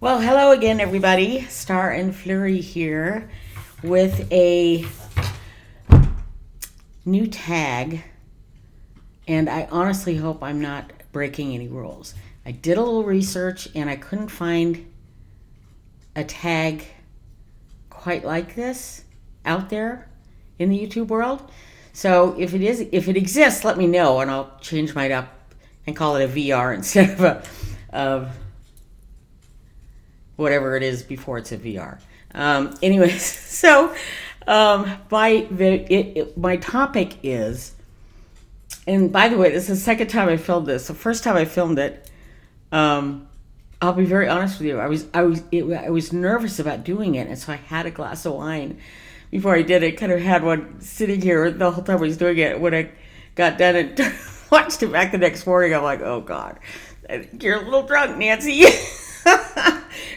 Well, hello again, everybody. Star and Flurry here with a new tag, and I honestly hope I'm not breaking any rules. I did a little research, and I couldn't find a tag quite like this out there in the YouTube world. So if it exists, let me know, and I'll change mine up and call it a VR instead of whatever it is before it's a VR. Anyways, so my topic is, and by the way, this is the second time I filmed this. The first time I filmed it, I'll be very honest with you. I was nervous about doing it, and so I had a glass of wine before I did it. Kind of had one sitting here the whole time I was doing it. When I got done and watched it back the next morning, I'm like, oh God, you're a little drunk, Nancy.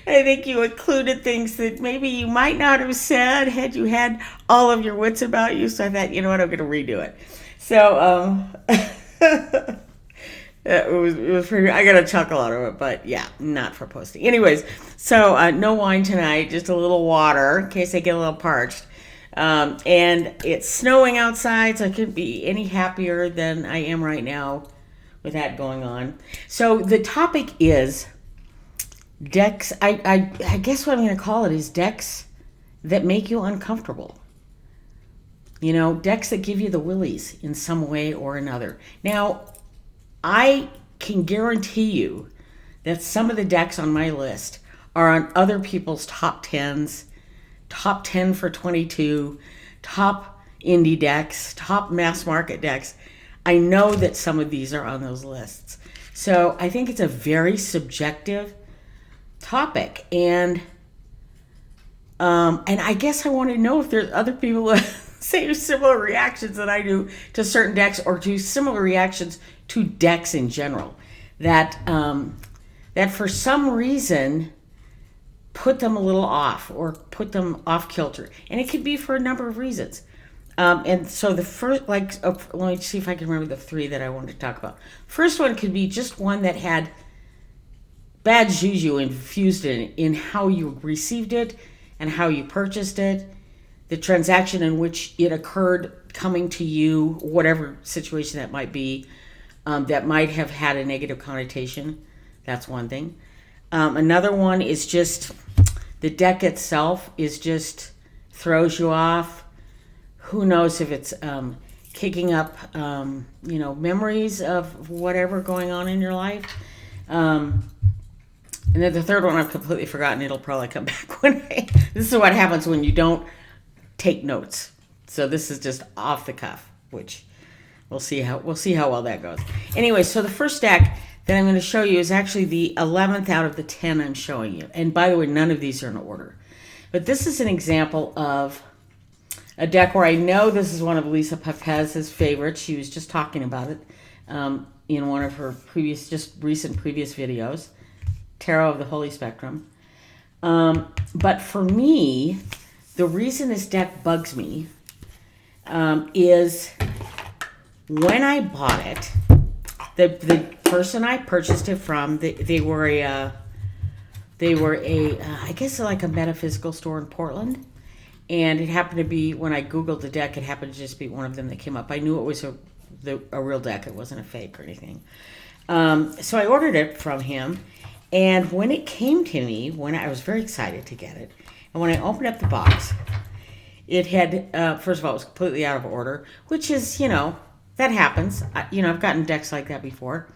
I think you included things that maybe you might not have said had you had all of your wits about you. So I thought, you know what, I'm going to redo it. So it was pretty. I got a chuckle out of it, but yeah, not for posting. Anyways, so no wine tonight, just a little water in case I get a little parched. And it's snowing outside, so I couldn't be any happier than I am right now with that going on. So the topic is decks. I guess what I'm going to call it is decks that make you uncomfortable. You know, decks that give you the willies in some way or another. Now, I can guarantee you that some of the decks on my list are on other people's top 10s, top 10 for 22, top indie decks, top mass market decks. I know that some of these are on those lists. So I think it's a very subjective topic, and I guess I want to know if there's other people that say similar reactions that I do to certain decks, or to similar reactions to decks in general, that that for some reason put them a little off or put them off kilter, and it could be for a number of reasons. And so the first, let me see if I can remember the three that I wanted to talk about. First one could be just one that had bad juju infused in how you received it and how you purchased it, the transaction in which it occurred coming to you, whatever situation that might be, that might have had a negative connotation. That's one thing. Another one is just the deck itself is just throws you off. Who knows if it's kicking up, memories of whatever going on in your life. And then the third one I've completely forgotten. It'll probably come back this is what happens when you don't take notes. So this is just off the cuff, which we'll see how well that goes. Anyway, so the first deck that I'm going to show you is actually the 11th out of the 10 I'm showing you. And by the way, none of these are in order. But this is an example of a deck where I know this is one of Lisa Pepez's favorites. She was just talking about it in one of her recent previous videos. Tarot of the Holy Spectrum. But for me, the reason this deck bugs me is when I bought it, the person I purchased it from, they were a I guess like a metaphysical store in Portland, and it happened to be, when I Googled the deck, it happened to just be one of them that came up. I knew it was a real deck. It wasn't a fake or anything. So I ordered it from him. And when it came to me, when I was very excited to get it, and when I opened up the box, it had, first of all, it was completely out of order, which is, that happens. I've gotten decks like that before.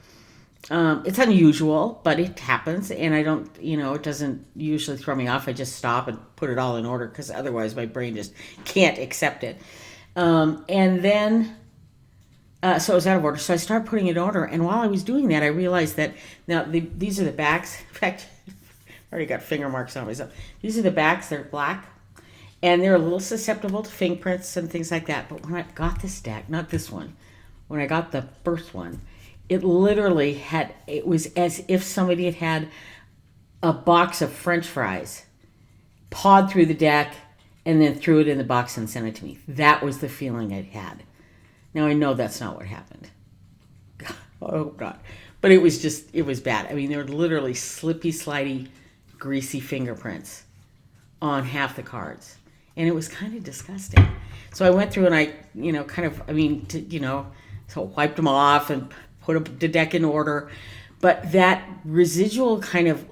It's unusual, but it happens, and I don't, it doesn't usually throw me off. I just stop and put it all in order, because otherwise my brain just can't accept it. And then so it was out of order. So I started putting it in order. And while I was doing that, I realized that now these are the backs. In fact, I already got finger marks on myself. These are the backs. They're black. And they're a little susceptible to fingerprints and things like that. But when I got this deck, not this one, when I got the first one, it literally it was as if somebody had a box of French fries, pawed through the deck, and then threw it in the box and sent it to me. That was the feeling I had. Now, I know that's not what happened. Oh, God. But it was bad. I mean, they're literally slippy, slidey greasy fingerprints on half the cards. And it was kind of disgusting. So I went through and I, so wiped them off and put the deck in order. But that residual kind of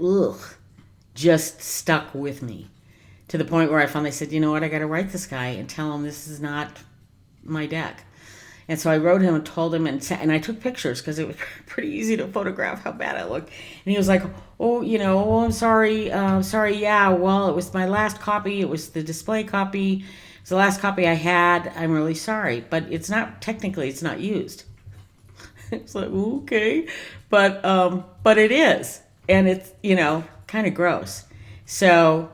just stuck with me to the point where I finally said, you know what, I got to write this guy and tell him this is not my deck. And so I wrote him and told him, and I took pictures because it was pretty easy to photograph how bad I looked. And he was like, I'm sorry. Yeah, well, it was my last copy. It was the display copy. It's the last copy I had. I'm really sorry. But it's not used. It's like, okay. But it is. And it's, kind of gross. So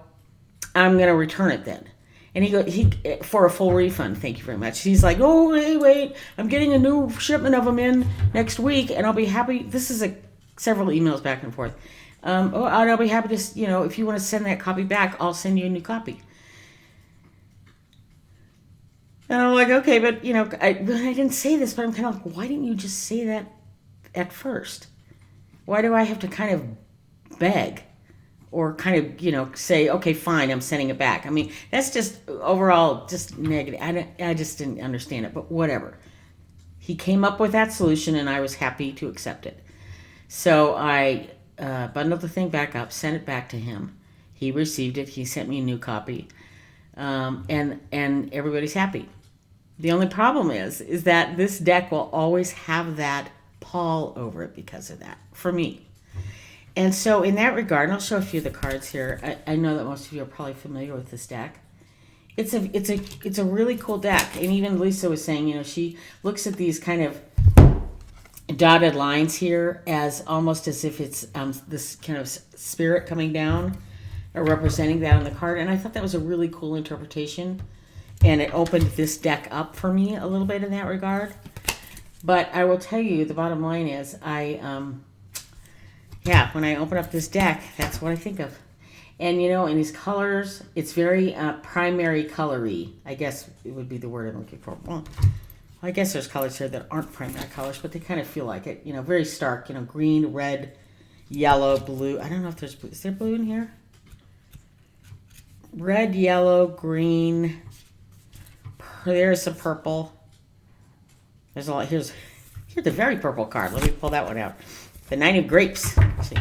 I'm going to return it then. And he for a full refund. Thank you very much. He's like, oh, hey, wait, I'm getting a new shipment of them in next week, and I'll be happy. This is several emails back and forth. I'll be happy to, if you want to send that copy back, I'll send you a new copy. And I'm like, okay, but I didn't say this, but I'm kind of like, why didn't you just say that at first? Why do I have to kind of beg? Or kind of, say, okay, fine, I'm sending it back. I mean, that's just overall just negative. I just didn't understand it, but whatever. He came up with that solution, and I was happy to accept it. So I bundled the thing back up, sent it back to him. He received it. He sent me a new copy, and everybody's happy. The only problem is that this deck will always have that pall over it because of that, for me. And so in that regard, and I'll show a few of the cards here. I know that most of you are probably familiar with this deck. It's a really cool deck. And even Lisa was saying, she looks at these kind of dotted lines here as almost as if it's this kind of spirit coming down or representing that on the card. And I thought that was a really cool interpretation. And it opened this deck up for me a little bit in that regard. But I will tell you, the bottom line is when I open up this deck, that's what I think of. And, in these colors, it's very primary color-y. I guess it would be the word I'm looking for. Well, I guess there's colors here that aren't primary colors, but they kind of feel like it. Very stark, green, red, yellow, blue. I don't know if is there blue in here? Red, yellow, green. There's some purple. There's a lot. Here's the very purple card. Let me pull that one out. The Nine of Grapes. See,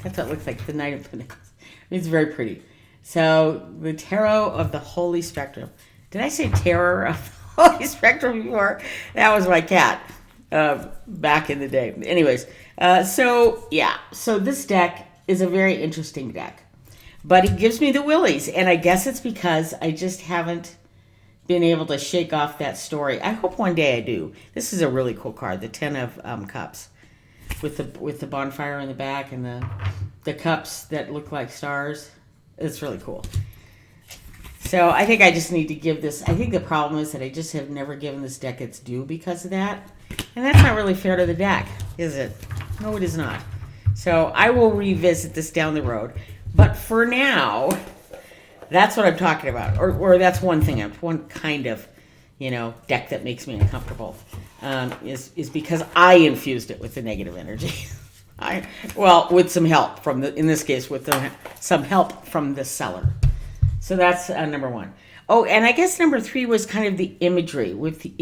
that's what it looks like, the Nine of Pentacles. It's very pretty. So, the Tarot of the Holy Spectrum. Did I say Terror of the Holy Spectrum before? That was my cat back in the day. Anyways, so this deck is a very interesting deck. But it gives me the willies, and I guess it's because I just haven't been able to shake off that story. I hope one day I do. This is a really cool card, the Ten of Cups. With the bonfire in the back and the cups that look like stars. It's really cool. So I think I just need to give this. I think the problem is that I just have never given this deck its due because of that. And that's not really fair to the deck, is it? No, it is not. So I will revisit this down the road. But for now, that's what I'm talking about. Or that's one thing, one kind of, deck that makes me uncomfortable. Is because I infused it with the negative energy. With some help in this case, with some help from the seller. So that's number one. Oh, and I guess number 3 was kind of the imagery. With the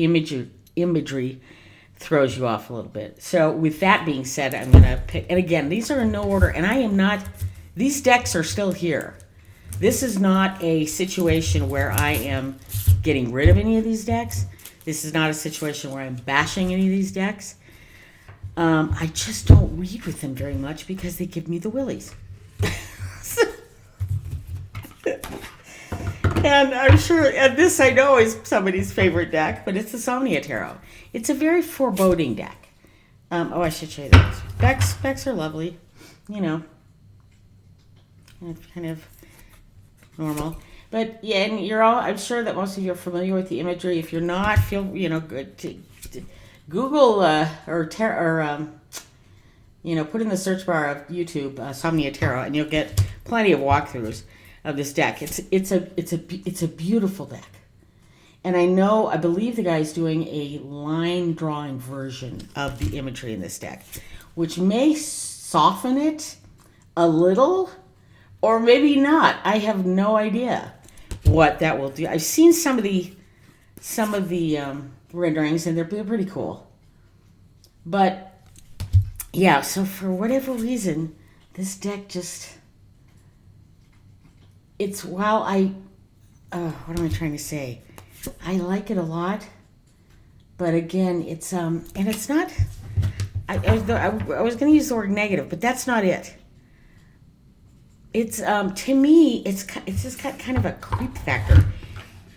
imagery throws you off a little bit. So with that being said, I'm going to pick, and again, these are in no order, and I am not, these decks are still here. This is not a situation where I am getting rid of any of these decks. This is not a situation where I'm bashing any of these decks. I just don't read with them very much because they give me the willies. And I'm sure, and this I know is somebody's favorite deck, but it's the Somnia Tarot. It's a very foreboding deck. I should show you those. Specs are lovely, kind of normal. But yeah, and I'm sure that most of you are familiar with the imagery. If you're not, feel good to Google or put in the search bar of YouTube Somnia Tarot, and you'll get plenty of walkthroughs of this deck. It's a beautiful deck, and I believe the guy's doing a line drawing version of the imagery in this deck, which may soften it a little. or maybe not. I have no idea what that will do. I've seen some of the renderings, and they're pretty cool. But yeah, so for whatever reason, this deck just, it's, while I, what am I trying to say? I like it a lot, but again, it's, and it's not, I was going to use the word negative, but that's not it. It's, to me, it's just got kind of a creep factor.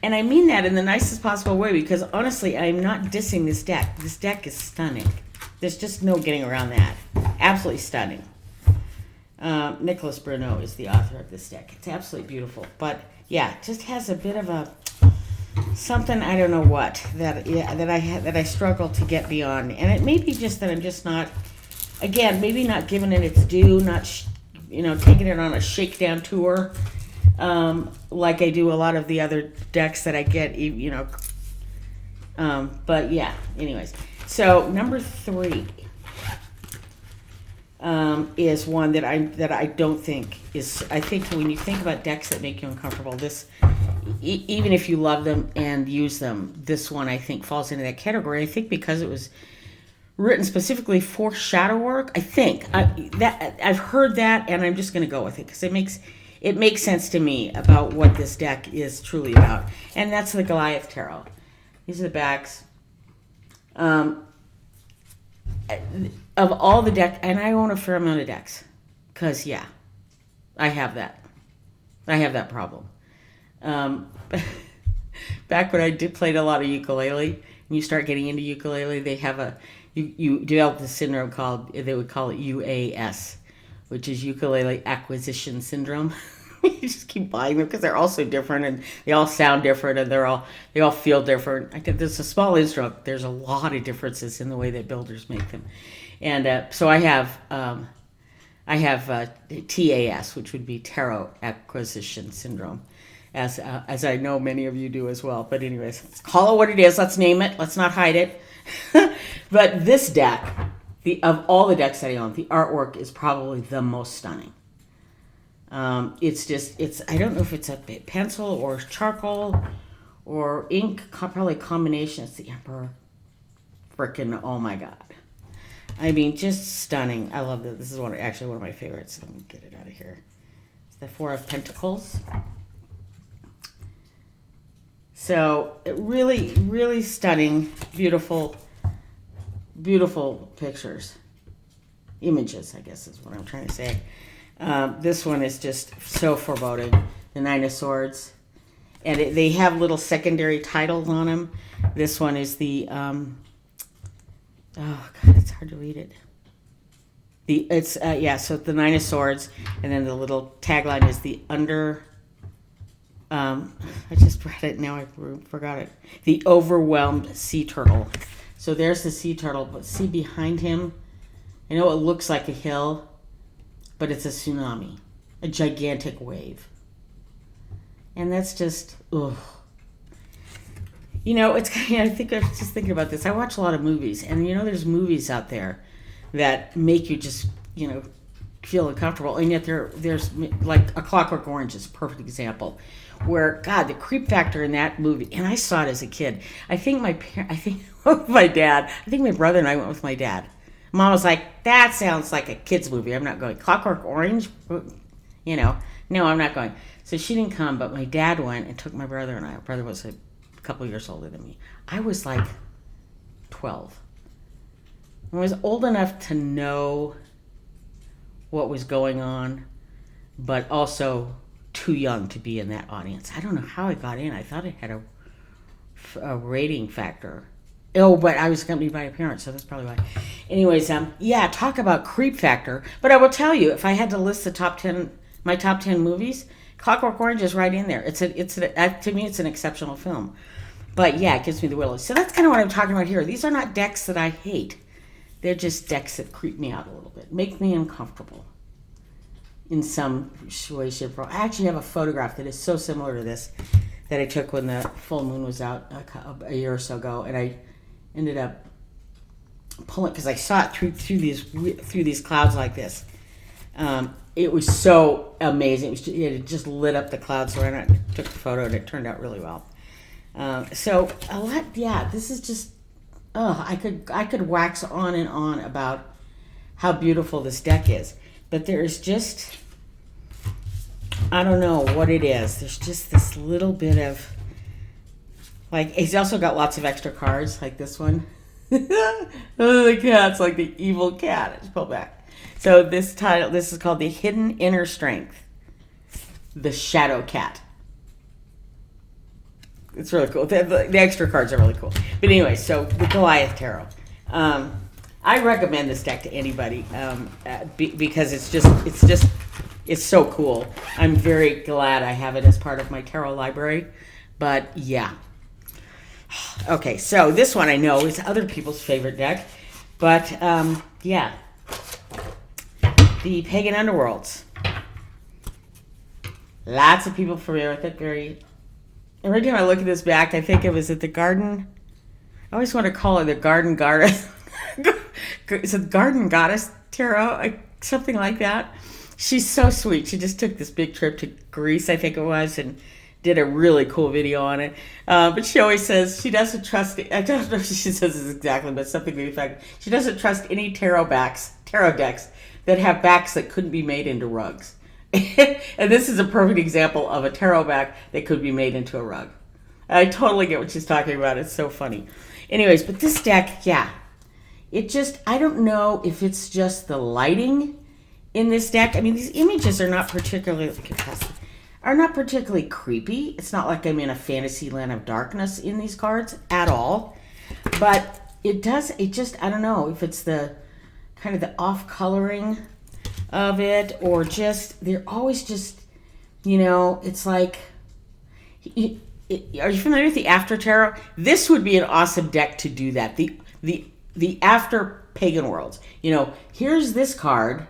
And I mean that in the nicest possible way, because honestly, I'm not dissing this deck. This deck is stunning. There's just no getting around that. Absolutely stunning. Nicholas Bruno is the author of this deck. It's absolutely beautiful. But yeah, it just has a bit of a something, I don't know what, that I struggle to get beyond. And it may be just that I'm just not, again, maybe not giving it its due, not taking it on a shakedown tour, like I do a lot of the other decks that I get, but yeah, anyways. So number 3 is one that I don't think is, I think when you think about decks that make you uncomfortable, this, even if you love them and use them, this one I think falls into that category. I think because it was written specifically for shadow work, I think that I've heard that, and I'm just going to go with it because it makes sense to me about what this deck is truly about, and that's the Goliath Tarot. These are the backs. Of all the decks, and I own a fair amount of decks, because yeah, I have that problem. Back when I played a lot of ukulele, and you start getting into ukulele, they have you develop this syndrome they would call it UAS, which is ukulele acquisition syndrome. You just keep buying them because they're all so different, and they all sound different, and they all feel different. There's a small instrument. There's a lot of differences in the way that builders make them, and so I have TAS, which would be Tarot Acquisition Syndrome, as I know many of you do as well. But anyways, let's call it what it is. Let's name it. Let's not hide it. But this deck, of all the decks that I own, the artwork is probably the most stunning. It's I don't know if it's a pencil or charcoal or ink, probably a combination. It's the Emperor. Frickin', oh my God. I mean, just stunning. I love this. This is actually one of my favorites. Let me get it out of here. It's the Four of Pentacles. So, really, really stunning, beautiful, beautiful pictures. Images, I guess is what I'm trying to say. This one is just so foreboding. The Nine of Swords. And they have little secondary titles on them. This one is the, oh God, it's hard to read it. So the Nine of Swords, and then the little tagline is the I just read it, now I forgot it. The Overwhelmed Sea Turtle. So there's the sea turtle, but see behind him, I know it looks like a hill, but it's a tsunami, a gigantic wave. And that's just, ugh. It's kind of, I think I was just thinking about this. I watch a lot of movies, and there's movies out there that make you just, feel uncomfortable. And yet there's like A Clockwork Orange is a perfect example, where God, the creep factor in that movie, and I saw it as a kid. I think my brother and I went with my dad. Mom was like, that sounds like a kid's movie. I'm not going. Clockwork Orange? No, I'm not going. So she didn't come, but my dad went and took my brother and I. My brother was a couple years older than me. I was like 12. I was old enough to know what was going on, but also too young to be in that audience. I don't know how I got in. I thought it had a rating factor. Oh, but I was accompanied by a parent, so that's probably why. Anyways, talk about creep factor. But I will tell you, if I had to list my top 10 movies, Clockwork Orange is right in there. To me, it's an exceptional film. But yeah, it gives me the willies. So that's kind of what I'm talking about here. These are not decks that I hate. They're just decks that creep me out a little bit, make me uncomfortable in some way, shape, or form. I actually have a photograph that is so similar to this that I took when the full moon was out a year or so ago, and I ended up pulling because I saw it through these clouds like this. It was so amazing. It had just lit up the clouds. So I took a photo and it turned out really well. So a lot, yeah. This is just, I could wax on and on about how beautiful this deck is, but there's just, I don't know what it is. There's just this little bit of, like, he's also got lots of extra cards, like this one. The cat's like the evil cat. It's pulled back. So this is called The Hidden Inner Strength, the Shadow Cat. It's really cool. The extra cards are really cool. But anyway, so the Goliath Tarot. I recommend this deck to anybody because it's so cool. I'm very glad I have it as part of my tarot library. But yeah. Okay, so this one I know is other people's favorite deck. But yeah. The Pagan Underworlds. Lots of people familiar with it. Every time I look at this back, I think it was at the Garden. I always want to call it the Garden Goddess. Is it Garden Goddess Tarot? Something like that. She's so sweet. She just took this big trip to Greece, I think it was, and did a really cool video on it. But she always says she doesn't trust, I don't know if she says this exactly, but something to the effect, she doesn't trust any tarot decks that have backs that couldn't be made into rugs. And this is a perfect example of a tarot back that could be made into a rug. I totally get what she's talking about. It's so funny. Anyways, but this deck, yeah. It just, I don't know if it's just the lighting in this deck. I mean, these images are not particularly creepy. It's not like I'm in a fantasy land of darkness in these cards at all. But it just, I don't know if it's the kind of the off coloring of it, or just, they're always just, it's like, are you familiar with the After Tarot? This would be an awesome deck to do that. The After Pagan Worlds. Here's this card,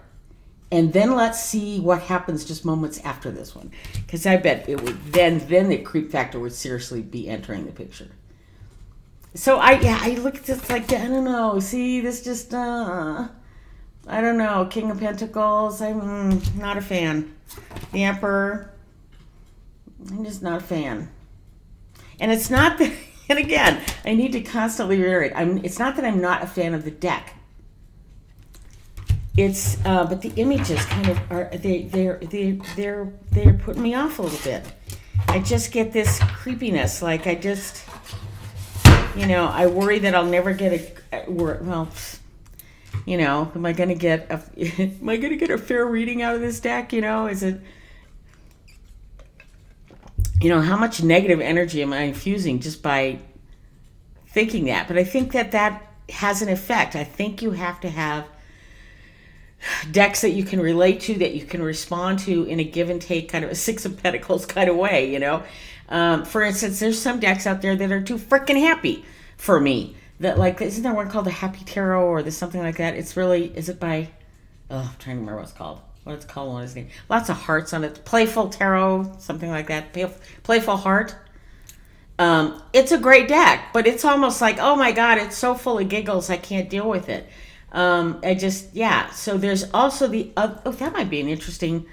and then let's see what happens just moments after this one. Because I bet it would, then the creep factor would seriously be entering the picture. So I look at this like, I don't know, see, this just, I don't know, King of Pentacles, I'm not a fan. The Emperor, I'm just not a fan. And it's not that, and again, I need to constantly reiterate, it's not that I'm not a fan of the deck. It's, but the images kind of are, they're putting me off a little bit. I just get this creepiness, like I just, I worry that I'll never get am I going to get a fair reading out of this deck? Is it, how much negative energy am I infusing just by thinking that? But I think that has an effect. I think you have to have decks that you can relate to, that you can respond to in a give and take, kind of a Six of Pentacles kind of way, For instance, there's some decks out there that are too freaking happy for me. That, like, isn't there one called the Happy Tarot or there's something like that? It's really, is it by, I'm trying to remember what it's called. What it's called, what is it? Lots of hearts on it. Playful Tarot, something like that. Playful Heart. It's a great deck, but it's almost like, oh my God, it's so full of giggles, I can't deal with it. So there's also that might be an interesting,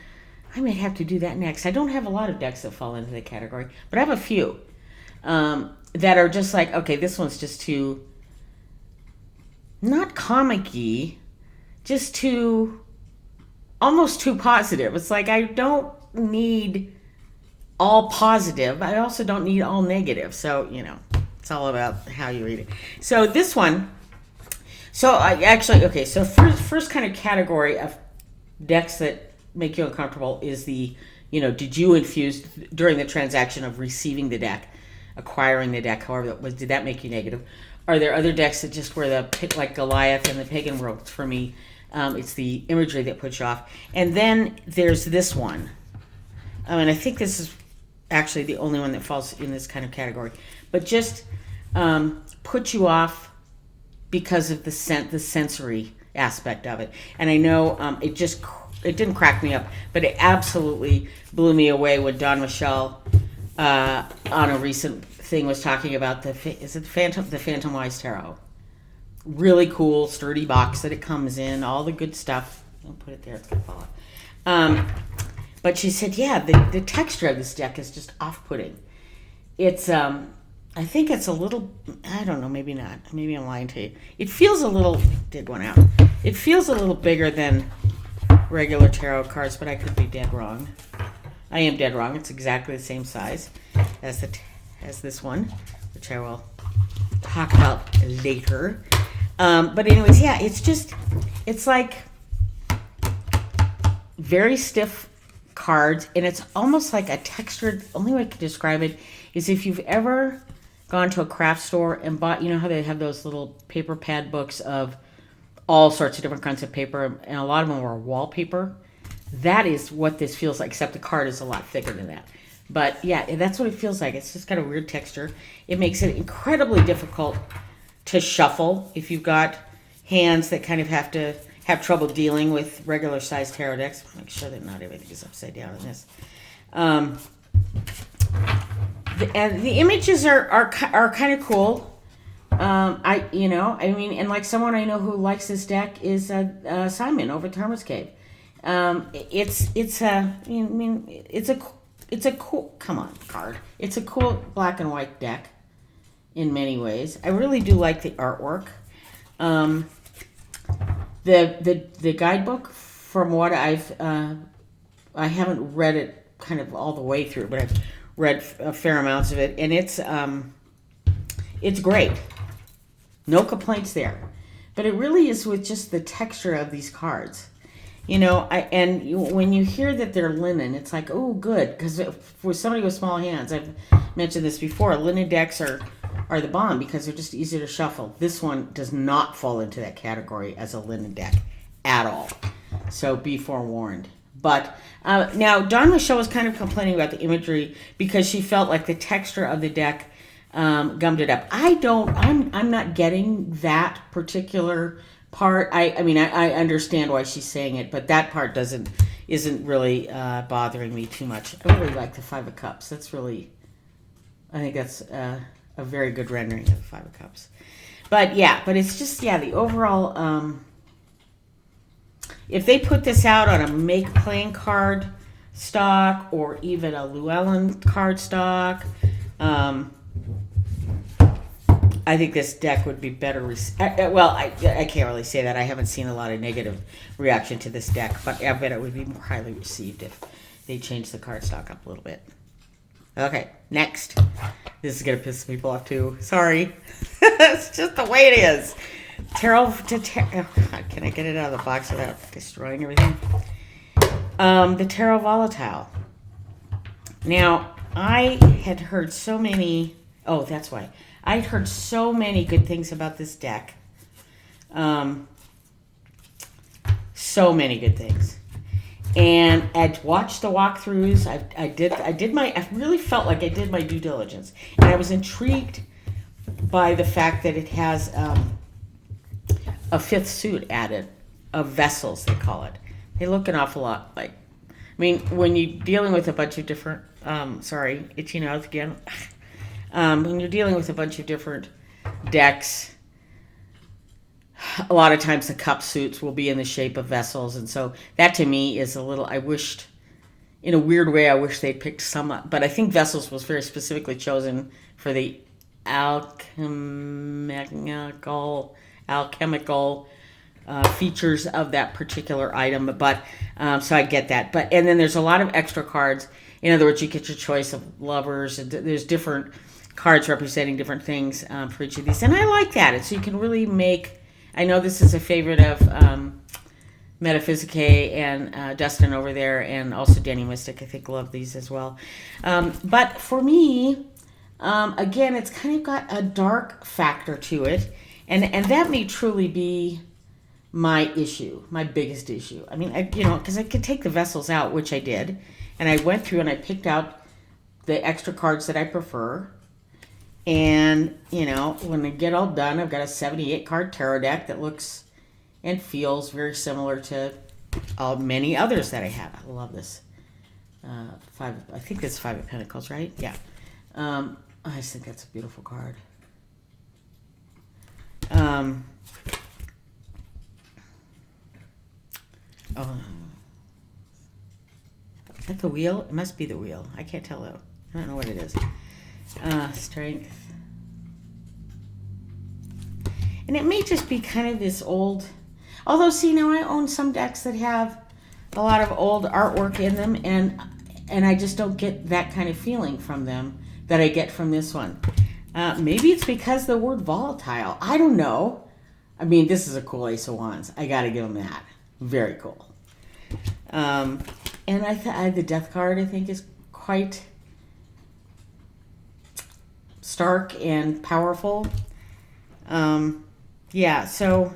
I may have to do that next. I don't have a lot of decks that fall into the category, but I have a few that are just like, okay, this one's just too, not comic-y, just almost too positive. It's like, I don't need all positive. I also don't need all negative. So, it's all about how you read it. So this one, first kind of category of decks that make you uncomfortable is the, did you infuse during the transaction of receiving the deck, acquiring the deck, however that was, did that make you negative? Are there other decks that just were like Goliath and the Pagan World? For me, it's the imagery that puts you off. And then there's this one. And I think this is actually the only one that falls in this kind of category. But just put you off because of the sensory aspect of it. And I know it didn't crack me up, but it absolutely blew me away when Don Michelle on a recent thing was talking about the Phantom Wise Tarot. Really cool, sturdy box that it comes in, all the good stuff. Don't put it there, it's gonna fall off. But she said, yeah, the texture of this deck is just off-putting. It's, I think it's a little, I don't know, maybe not. Maybe I'm lying to you. It feels a little, did one out. It feels a little bigger than regular tarot cards, but I could be dead wrong. I am dead wrong. It's exactly the same size as this one, which I will talk about later. But anyways, yeah, it's like very stiff cards, and it's almost like a textured, only way I can describe it is if you've ever gone to a craft store and bought, you know how they have those little paper pad books of all sorts of different kinds of paper, and a lot of them are wallpaper. That is what this feels like, except the card is a lot thicker than that. But yeah, that's what it feels like. It's just got a weird texture. It makes it incredibly difficult to shuffle if you've got hands that kind of have trouble dealing with regular sized tarot decks. Make sure that not everything is upside down in this. And the images are kind of cool. And like someone I know who likes this deck is Simon over at Hermit's Cave. It's a cool, come on, card. It's a cool black and white deck in many ways. I really do like the artwork. The guidebook, from what I haven't read it kind of all the way through, but I've read a fair amounts of it, and it's great. No complaints there. But it really is with just the texture of these cards. When you hear that they're linen, it's like, oh, good. Because for somebody with small hands, I've mentioned this before, linen decks are the bomb because they're just easy to shuffle. This one does not fall into that category as a linen deck at all. So be forewarned. But now Dawn Michelle was kind of complaining about the imagery because she felt like the texture of the deck gummed it up. I'm not getting that particular part. I understand why she's saying it, but that part isn't really bothering me too much. I really like the Five of Cups. I think that's a very good rendering of the Five of Cups. But it's just, the overall, if they put this out on a make playing card stock or even a Llewellyn card stock, I think this deck would be better. I can't really say that. I haven't seen a lot of negative reaction to this deck, but I bet it would be more highly received if they changed the card stock up a little bit. Okay, next. This is going to piss people off too. Sorry. It's just the way it is. Can I get it out of the box without destroying everything? The Terra Volitile. Now, I had heard so many... Oh, that's why. I'd heard so many good things about this deck. So many good things. And I'd watched the walkthroughs. I really felt like I did my due diligence. And I was intrigued by the fact that it has a fifth suit added of vessels, they call it. They look an awful lot like... when you're dealing with a bunch of different... itchy nose again. When you're dealing with a bunch of different decks, a lot of times the cup suits will be in the shape of vessels. And so that to me is a little, in a weird way, I wish they'd picked some up. But I think vessels was very specifically chosen for the alchemical features of that particular item. But so I get that. And then there's a lot of extra cards. In other words, you get your choice of lovers. And there's different cards representing different things for each of these. And I like that. And so you can really make... I know this is a favorite of Metaphysique and Dustin over there, and also Danny Mystic, I think, love these as well. But for me, again, it's kind of got a dark factor to it. And that may truly be my issue, my biggest issue. Because I could take the vessels out, which I did. And I went through and I picked out the extra cards that I prefer. And, when I get all done, I've got a 78 card tarot deck that looks and feels very similar to many others that I have. I love this. I think that's Five of Pentacles, right? Yeah. I just think that's a beautiful card. that the wheel? It must be the wheel. I can't tell though. I don't know what it is. Strength. And it may just be kind of this old... Although, see, now I own some decks that have a lot of old artwork in them, and I just don't get that kind of feeling from them that I get from this one. Maybe it's because the word volatile. I don't know. I mean, this is a cool Ace of Wands. I got to give them that. Very cool. And the Death card, I think, is quite stark and powerful. Yeah, so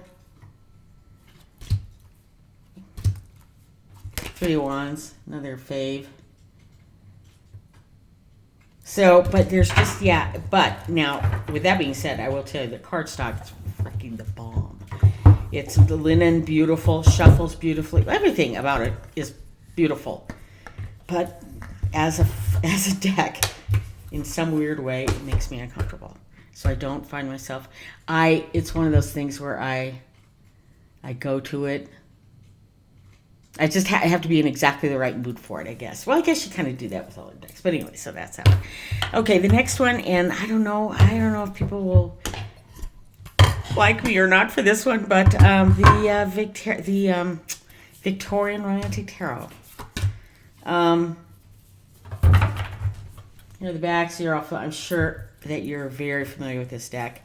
3 of Wands, another fave. So, but there's just, yeah, but now, with that being said, I will tell you the cardstock is freaking the bomb. It's the linen, beautiful, shuffles beautifully. Everything about it is beautiful. But as a deck, in some weird way, it makes me uncomfortable. So I don't find myself, it's one of those things where I go to it. I just I have to be in exactly the right mood for it, I guess. Well, I guess you kind of do that with all the decks. But anyway, so that's how. Okay, the next one, and I don't know if people will like me or not for this one, but the Victorian Romantic Tarot. The backs, I'm sure that you're very familiar with this deck.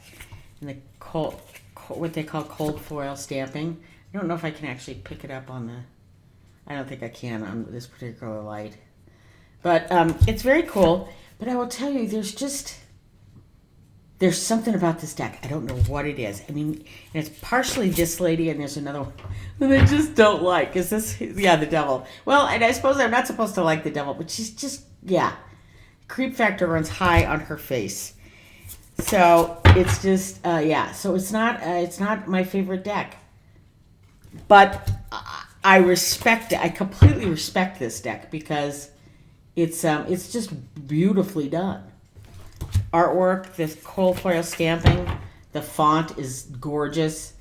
And the what they call cold foil stamping. I don't know if I can actually pick it up on the... I don't think I can on this particular light. But it's very cool. But I will tell you, there's something about this deck. I don't know what it is. I mean, and it's partially this lady, and there's another one that I just don't like. Is this... Yeah, the devil. Well, and I suppose I'm not supposed to like the devil, but she's just... Yeah. Creep factor runs high on her face. So it's just... yeah, so it's not my favorite deck. But I respect it. I completely respect this deck because it's just beautifully done. Artwork, the cold foil stamping, the font is gorgeous.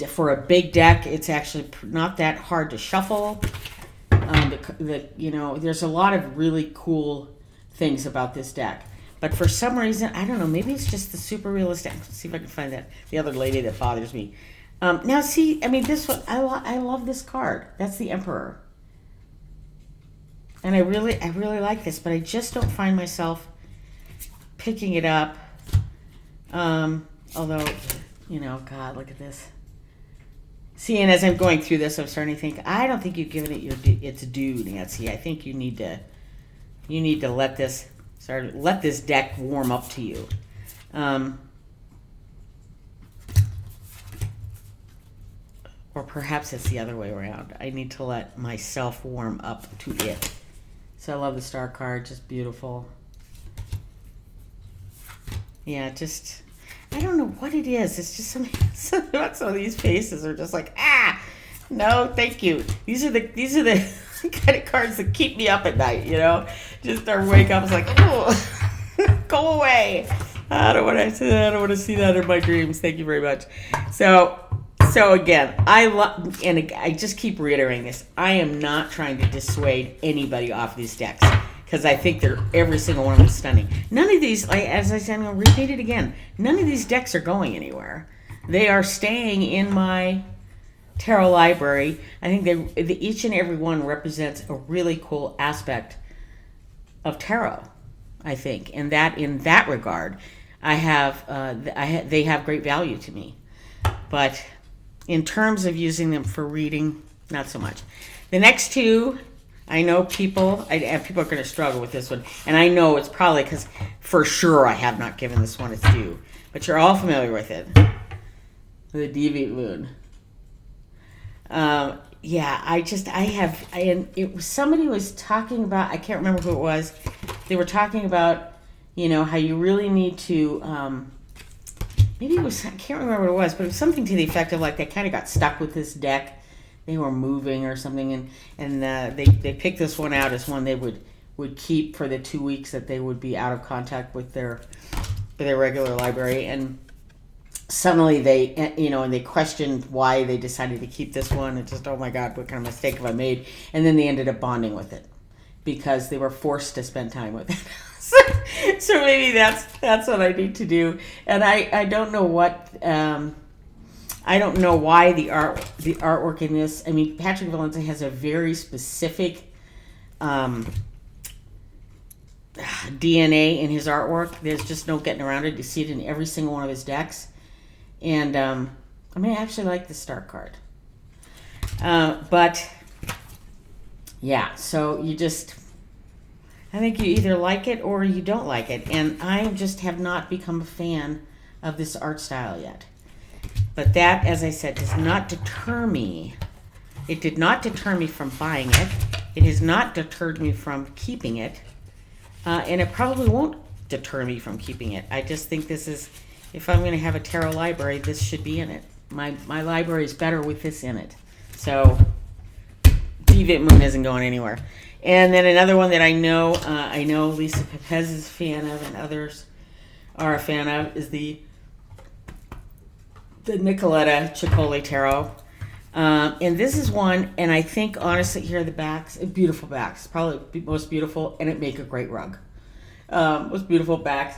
For a big deck, it's actually not that hard to shuffle. There's a lot of really cool things about this deck. But for some reason, I don't know, maybe it's just the super realistic. Let's see if I can find the other lady that bothers me. Now, see, I mean, this one, I love this card. That's the Emperor. And I really like this, but I just don't find myself picking it up. Although, God, look at this. See, and as I'm going through this, I'm starting to think, I don't think you've given it its due, Nancy. I think you need to let this deck warm up to you. Or perhaps it's the other way around. I need to let myself warm up to it. So I love the star card, just beautiful. Yeah, just, I don't know what it is. It's just something about some of these faces are just like, no, thank you. These are the kind of cards that keep me up at night, Just I wake up, it's like, oh, go away. I don't want to see that in my dreams. Thank you very much. So again, I just keep reiterating this. I am not trying to dissuade anybody off these decks because I think every single one of them is stunning. None of these, as I said, I'm going to repeat it again. None of these decks are going anywhere. They are staying in my tarot library. I think each and every one represents a really cool aspect of tarot. I think, and that in that regard, they have great value to me, but. In terms of using them for reading, not so much. The next two, I know people are going to struggle with this one. And I know it's probably because for sure I have not given this one its due. But you're all familiar with it. The Deviant Moon. Somebody was talking about, I can't remember who it was. They were talking about, how you really need to... maybe it was, I can't remember what it was, but it was something to the effect of like they kind of got stuck with this deck. They were moving or something, and they picked this one out as one they would keep for the 2 weeks that they would be out of contact with their regular library. And suddenly they questioned why they decided to keep this one. And just, oh my God, what kind of mistake have I made? And then they ended up bonding with it. because they were forced to spend time with it. So maybe that's what I need to do. And I don't know what I don't know why the artwork in this. I mean, Patrick Valencia has a very specific DNA in his artwork. There's just no getting around it. You see it in every single one of his decks. And I mean, I actually like the Star card. But yeah, so I think you either like it or you don't like it. And I just have not become a fan of this art style yet. But that, as I said, does not deter me. It did not deter me from buying it. It has not deterred me from keeping it. And it probably won't deter me from keeping it. I just think this is, if I'm going to have a tarot library, this should be in it. My library is better with this in it. So, Deviant Moon isn't going anywhere. And then another one that I know Lisa Pepez is a fan of and others are a fan of is the Nicoletta Ciccoli Tarot. And this is one, and I think honestly here are the backs, beautiful backs, probably the most beautiful, and it make a great rug. Most beautiful backs.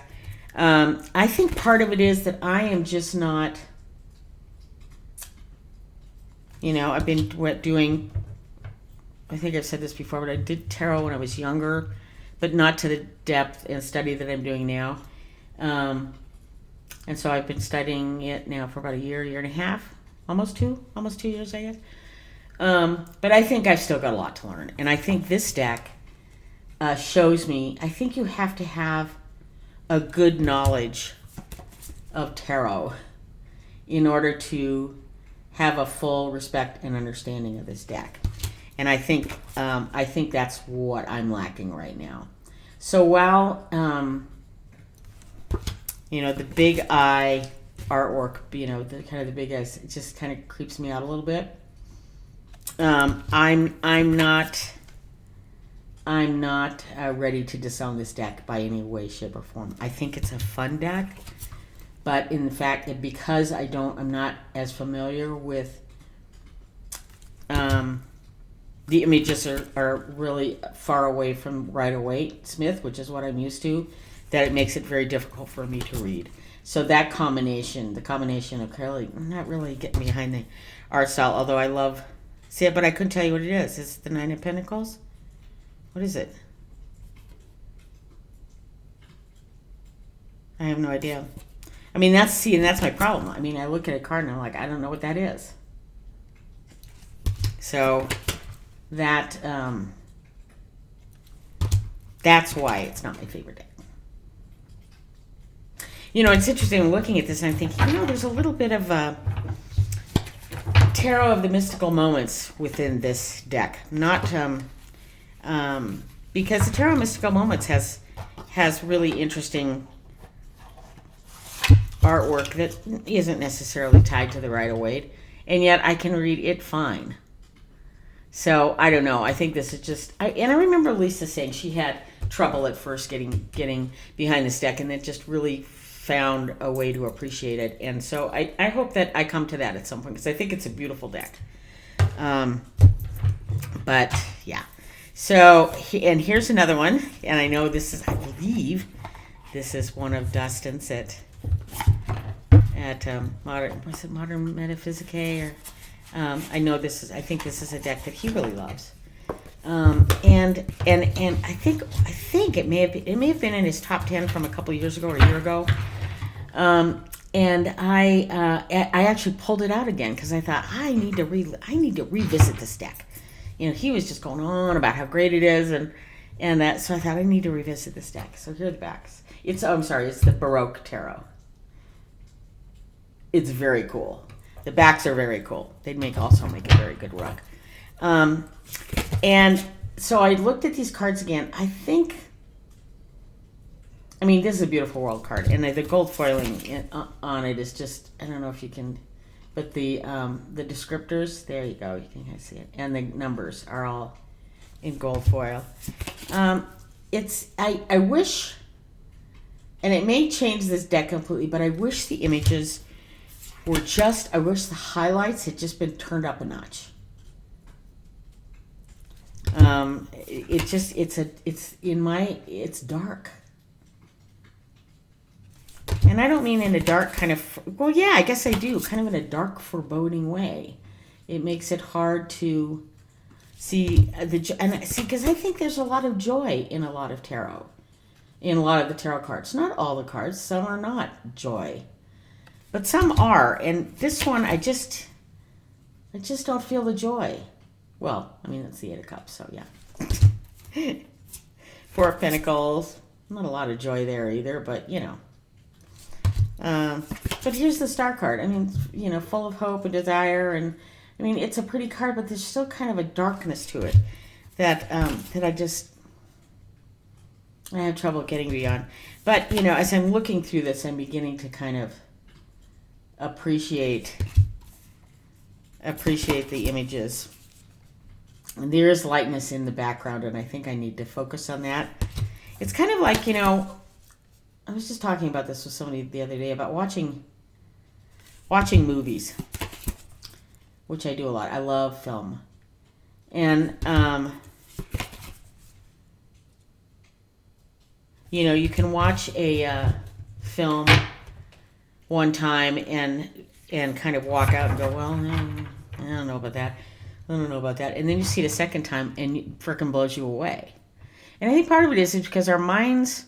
I think part of it is that I am just not, I've been doing, I think I've said this before, but I did tarot when I was younger, but not to the depth and study that I'm doing now. And so I've been studying it now for about a year and a half, almost 2 years, I guess. But I think I've still got a lot to learn. And I think this deck shows me, I think you have to have a good knowledge of tarot in order to have a full respect and understanding of this deck. And I think that's what I'm lacking right now. So while the big eye artwork, the kind of the big eyes, it just kind of creeps me out a little bit. I'm not ready to disown this deck by any way, shape, or form. I think it's a fun deck, but in fact, because I'm not as familiar with, the images are really far away from Rider-Waite-Smith, which is what I'm used to, that it makes it very difficult for me to read. So that the combination of Carly, I'm not really getting behind the art style, although I love, but I couldn't tell you what it is. Is it the Nine of Pentacles? What is it? I have no idea. I mean, that's my problem. I mean, I look at a card and I'm like, I don't know what that is. So that's why it's not my favorite deck. It's interesting looking at this and I'm thinking, there's a little bit of Tarot of the Mystical Moments within this deck. Not because the Tarot of Mystical Moments has really interesting artwork that isn't necessarily tied to the Rider-Waite, and yet I can read it fine. So I don't know. I think this is just. I remember Lisa saying she had trouble at first getting behind this deck, and it just really found a way to appreciate it. And so I hope that I come to that at some point because I think it's a beautiful deck. But yeah. So and here's another one, and I know this is. I believe this is one of Dustin's at Modern Metaphysique or. I know this is. I think this is a deck that he really loves, and I think it may have been in his top 10 from a couple years ago or a year ago, and I actually pulled it out again because I thought I need to revisit this deck. He was just going on about how great it is, and that so I thought I need to revisit this deck. So here are the backs. It's the Baroque Tarot. It's very cool. The backs are very cool. They'd also make a very good rug. And so I looked at these cards again. this is a beautiful world card. And the gold foiling on it is just, I don't know if you can, but the descriptors, there you go. You can kind of see it. And the numbers are all in gold foil. I wish, and it may change this deck completely, but I wish the images I wish the highlights had just been turned up a notch. It's dark. And I don't mean in a dark kind of, well, yeah, I guess I do, kind of in a dark, foreboding way. It makes it hard to see because I think there's a lot of joy in a lot of tarot, in a lot of the tarot cards. Not all the cards, some are not joy, but some are. And this one, I just don't feel the joy. Well, I mean, it's the Eight of Cups, so yeah. Four of Pentacles, not a lot of joy there either, but you know. But here's the Star card. I mean, you know, full of hope and desire, and I mean, it's a pretty card, but there's still kind of a darkness to it that I have trouble getting beyond. But you know, as I'm looking through this, I'm beginning to kind of appreciate the images. And there is lightness in the background, and I think I need to focus on that. It's kind of like, you know, I was just talking about this with somebody the other day about watching movies, which I do a lot. I love film. And, you know, you can watch a film one time and kind of walk out and go, well, I don't know about that. I don't know about that. And then you see it a second time and it frickin' blows you away. And I think part of it is because our minds,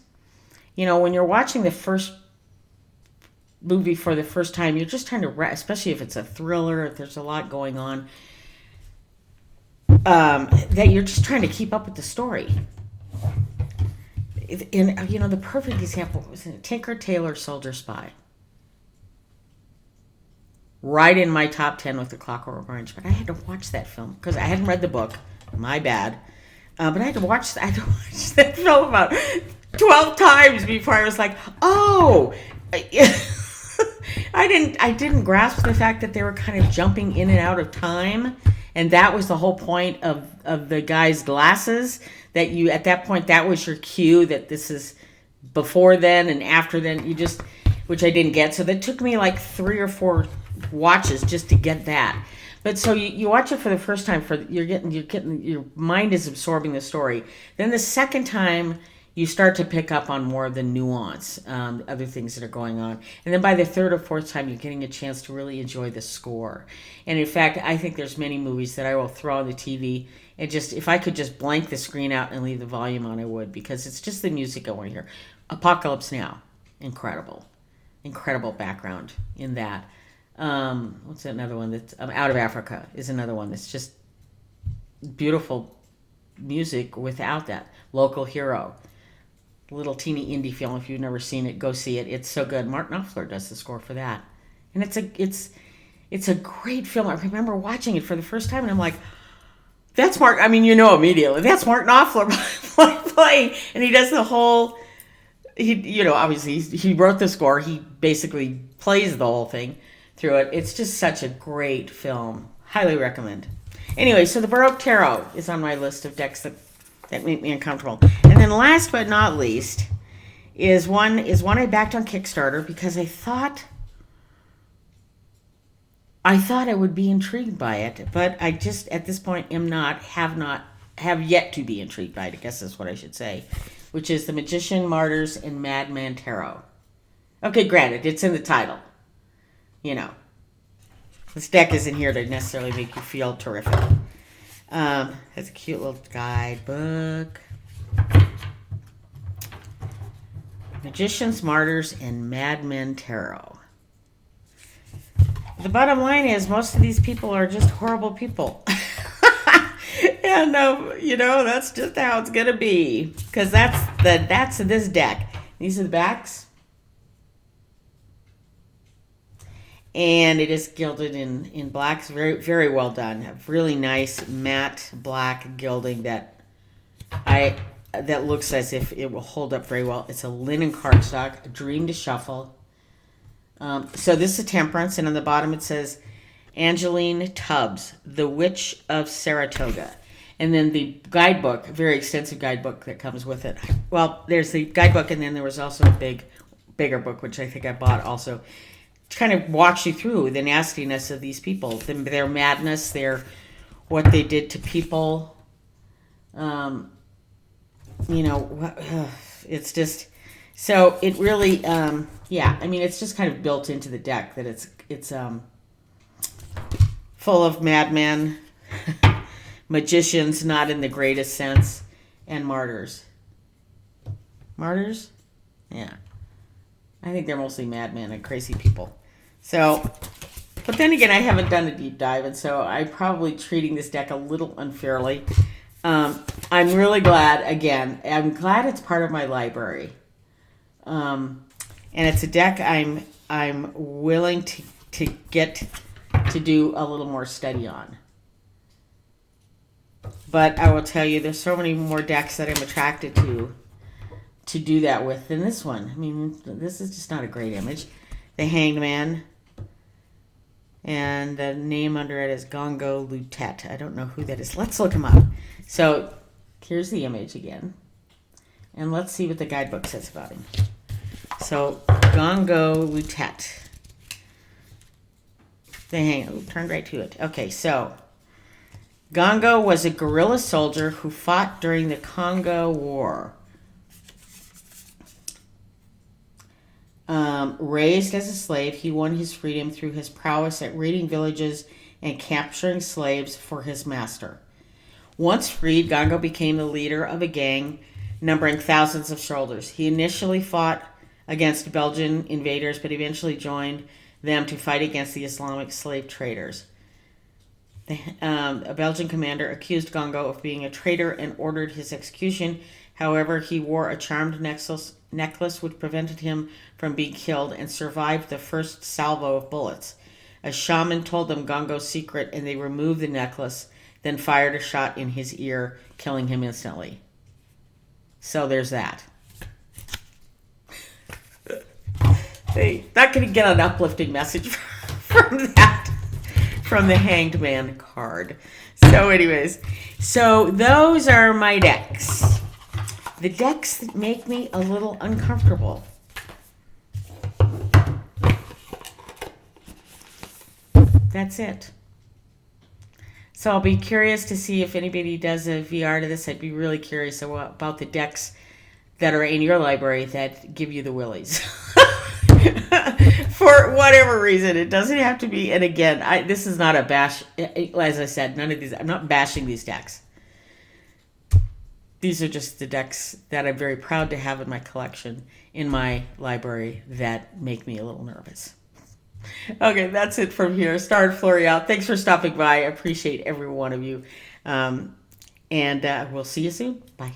you know, when you're watching the first movie for the first time, you're just trying to, especially if it's a thriller, if there's a lot going on, that you're just trying to keep up with the story. And, you know, the perfect example was Tinker, Tailor, Soldier, Spy. Right in my top 10 with The Clockwork Orange. But I had to watch that film because I hadn't read the book. My bad. But I had to watch that film about 12 times before I was like, oh, I didn't grasp the fact that they were kind of jumping in and out of time. And that was the whole point of the guy's glasses, that you, at that point, that was your cue that this is before then and after then, which I didn't get. So that took me like 3 or 4 watches just to get that. But so you watch it for the first time, you're getting your mind is absorbing the story. Then the second time you start to pick up on more of the nuance, other things that are going on. And then by the third or fourth time, you're getting a chance to really enjoy the score. And in fact, I think there's many movies that I will throw on the TV and if I could just blank the screen out and leave the volume on, I would, because it's just the music I want to hear. Apocalypse Now, incredible background in that. What's another one that's Out of Africa is another one that's just beautiful music without that. Local Hero, little teeny indie film. If you've never seen it, go see it. It's so good. Mark Knopfler does the score for that, and it's a great film. I remember watching it for the first time, and I'm like, that's Mark. I mean, you know immediately that's Mark Knopfler playing, and he does the whole. Obviously he wrote the score. He basically plays the whole thing through it. It's just such a great film. Highly recommend. Anyway, so the Baroque Tarot is on my list of decks that make me uncomfortable. And then last but not least is one I backed on Kickstarter because I thought I would be intrigued by it, but I just at this point have yet to be intrigued by it, I guess is what I should say, which is the Magician, Martyrs, and Madman Tarot. Okay, granted, it's in the title. You know, this deck isn't here to necessarily make you feel terrific. Has a cute little guidebook. Magicians, Martyrs, and Madmen Tarot. The bottom line is most of these people are just horrible people. And, that's just how it's going to be. Because that's this deck. These are the backs. And it is gilded in black. It's very, very well done. A really nice matte black gilding that looks as if it will hold up very well. It's a linen cardstock, a dream to shuffle. So this is Temperance, and on the bottom it says Angeline Tubbs, The Witch of Saratoga. And then the guidebook, a very extensive guidebook that comes with it. Well, there's the guidebook, and then there was also a bigger book, which I think I bought also, to kind of walks you through the nastiness of these people, their madness, what they did to people, You know, it's just, so it really, yeah, I mean, it's just kind of built into the deck that it's full of madmen, magicians, not in the greatest sense, and martyrs. Martyrs? Yeah. I think they're mostly madmen and crazy people. So, but then again, I haven't done a deep dive, and so I'm probably treating this deck a little unfairly. I'm really glad, again, I'm glad it's part of my library. And it's a deck I'm willing to get to do a little more study on. But I will tell you, there's so many more decks that I'm attracted to do that with than this one. I mean, this is just not a great image. The Hanged Man. And the name under it is Gongo Lutet. I don't know who that is. Let's look him up. So here's the image again. And let's see what the guidebook says about him. So Gongo Lutet. The Hanged. Turn right to it. Okay, so Gongo was a guerrilla soldier who fought during the Congo War. Raised as a slave, he won his freedom through his prowess at raiding villages and capturing slaves for his master. Once freed, Gongo became the leader of a gang numbering thousands of soldiers. He initially fought against Belgian invaders, but eventually joined them to fight against the Islamic slave traders. A Belgian commander accused Gongo of being a traitor and ordered his execution. However, he wore a charmed necklace which prevented him from being killed and survived the first salvo of bullets. A shaman told them Gongo's secret and they removed the necklace, then fired a shot in his ear, killing him instantly. So there's that. Not going to get an uplifting message from that, from the Hanged Man card. So anyways, so those are my decks. The decks that make me a little uncomfortable. That's it. So I'll be curious to see if anybody does a VR to this. I'd be really curious about the decks that are in your library that give you the willies. For whatever reason. It doesn't have to be. And again, this is not a bash. As I said, none of these. I'm not bashing these decks. These are just the decks that I'm very proud to have in my collection, in my library, that make me a little nervous. Okay, that's it from here. Star and Flurry out. Thanks for stopping by. I appreciate every one of you. And we'll see you soon. Bye.